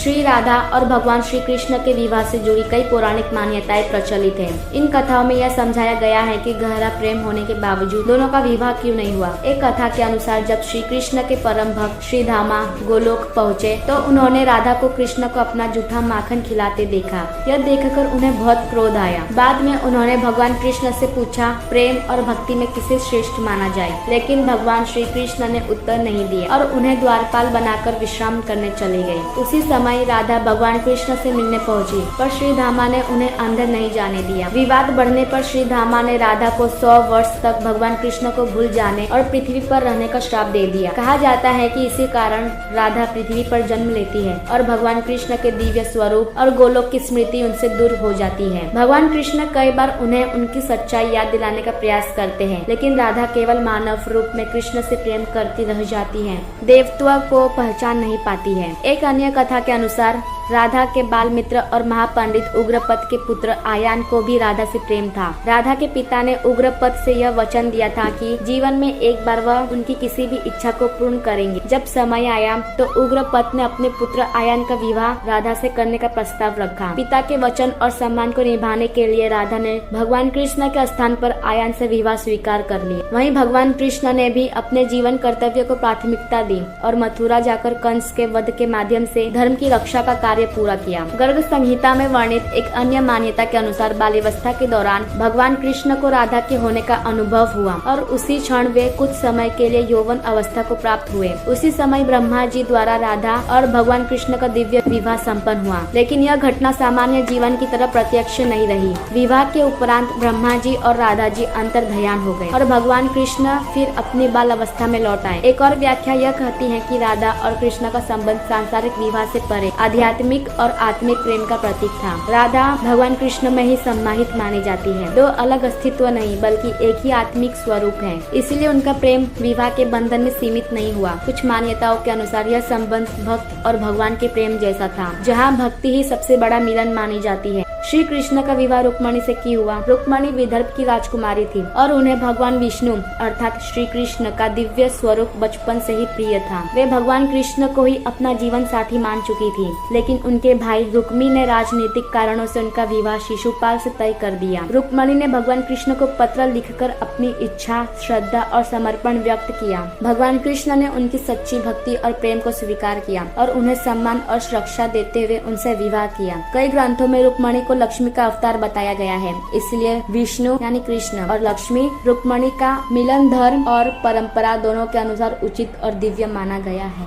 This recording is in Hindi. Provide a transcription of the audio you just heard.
श्री राधा और भगवान श्री कृष्ण के विवाह से जुड़ी कई पौराणिक मान्यताएं प्रचलित हैं। इन कथाओं में यह समझाया गया है कि गहरा प्रेम होने के बावजूद दोनों का विवाह क्यों नहीं हुआ। एक कथा के अनुसार जब श्री कृष्ण के परम भक्त श्री धामा गोलोक पहुँचे तो उन्होंने राधा को कृष्ण को अपना जूठा माखन खिलाते देखा। यह देखकर उन्हें बहुत क्रोध आया। बाद में उन्होंने भगवान कृष्ण से पूछा प्रेम और भक्ति में किसे श्रेष्ठ माना जाए, लेकिन भगवान श्री कृष्ण ने उत्तर नहीं दिए और उन्हें द्वारपाल बनाकर विश्राम करने चले गए। उसी समय राधा भगवान कृष्ण से मिलने पहुंची, पर श्री धामा ने उन्हें अंदर नहीं जाने दिया। विवाद बढ़ने पर श्री धामा ने राधा को 100 वर्ष तक भगवान कृष्ण को भूल जाने और पृथ्वी पर रहने का श्राप दे दिया। कहा जाता है कि इसी कारण राधा पृथ्वी पर जन्म लेती है और भगवान कृष्ण के दिव्य स्वरूप और गोलोक की स्मृति उनसे दूर हो जाती है। भगवान कृष्ण कई बार उन्हें उनकी सच्चाई याद दिलाने का प्रयास करते हैं, लेकिन राधा केवल मानव रूप में कृष्ण से प्रेम करती रह जाती है, देवत्व को पहचान नहीं पाती है। एक अन्य कथा के अनुसार राधा के बाल मित्र और महापंडित उग्रपद के पुत्र आयान को भी राधा से प्रेम था। राधा के पिता ने उग्रपद से यह वचन दिया था कि जीवन में एक बार वह उनकी किसी भी इच्छा को पूर्ण करेंगे। जब समय आया तो उग्रपद ने अपने पुत्र आयान का विवाह राधा से करने का प्रस्ताव रखा। पिता के वचन और सम्मान को निभाने के लिए राधा ने भगवान कृष्ण के स्थान पर आयान से विवाह स्वीकार कर लिया। वहीं भगवान कृष्ण ने भी अपने जीवन कर्तव्य को प्राथमिकता दी और मथुरा जाकर कंस के वध के माध्यम से धर्म की रक्षा का कार्य पूरा किया। गर्ग संहिता में वर्णित एक अन्य मान्यता के अनुसार बाल्यावस्था के दौरान भगवान कृष्ण को राधा के होने का अनुभव हुआ और उसी क्षण वे कुछ समय के लिए यौवन अवस्था को प्राप्त हुए। उसी समय ब्रह्मा जी द्वारा राधा और भगवान कृष्ण का दिव्य विवाह संपन्न हुआ, लेकिन यह घटना सामान्य जीवन की तरह प्रत्यक्ष नहीं रही। विवाह के उपरांत ब्रह्मा जी और राधा जी अंतर्ध्यान हो गए और भगवान कृष्ण फिर अपनी बाल अवस्था में लौट आए। एक और व्याख्या यह कहती है कि राधा और कृष्ण का संबंध सांसारिक विवाह से परे आध्यात्मिक और आत्मिक प्रेम का प्रतीक था। राधा भगवान कृष्ण में ही सम्मानित मानी जाती है। दो अलग अस्तित्व नहीं बल्कि एक ही आत्मिक स्वरूप है, इसलिए उनका प्रेम विवाह के बंधन में सीमित नहीं हुआ। कुछ मान्यताओं के अनुसार यह संबंध भक्त और भगवान के प्रेम जैसा था, जहाँ भक्ति ही सबसे बड़ा मिलन मानी जाती है। श्री कृष्ण का विवाह रुक्मणी से क्यों हुआ? रुक्मणी विदर्भ की राजकुमारी थी और उन्हें भगवान विष्णु अर्थात श्री कृष्ण का दिव्य स्वरूप बचपन से ही प्रिय था। वे भगवान कृष्ण को ही अपना जीवन साथी मान चुकी थी, लेकिन उनके भाई रुक्मी ने राजनीतिक कारणों से उनका विवाह शिशुपाल से तय कर दिया। रुक्मणी ने भगवान कृष्ण को पत्र लिखकर अपनी इच्छा, श्रद्धा और समर्पण व्यक्त किया। भगवान कृष्ण ने उनकी सच्ची भक्ति और प्रेम को स्वीकार किया और उन्हें सम्मान और सुरक्षा देते हुए उनसे विवाह किया। कई ग्रंथों में रुक्मणी को लक्ष्मी का अवतार बताया गया है, इसलिए विष्णु यानी कृष्ण और लक्ष्मी रुक्मणी का मिलन धर्म और परंपरा दोनों के अनुसार उचित और दिव्य माना गया है।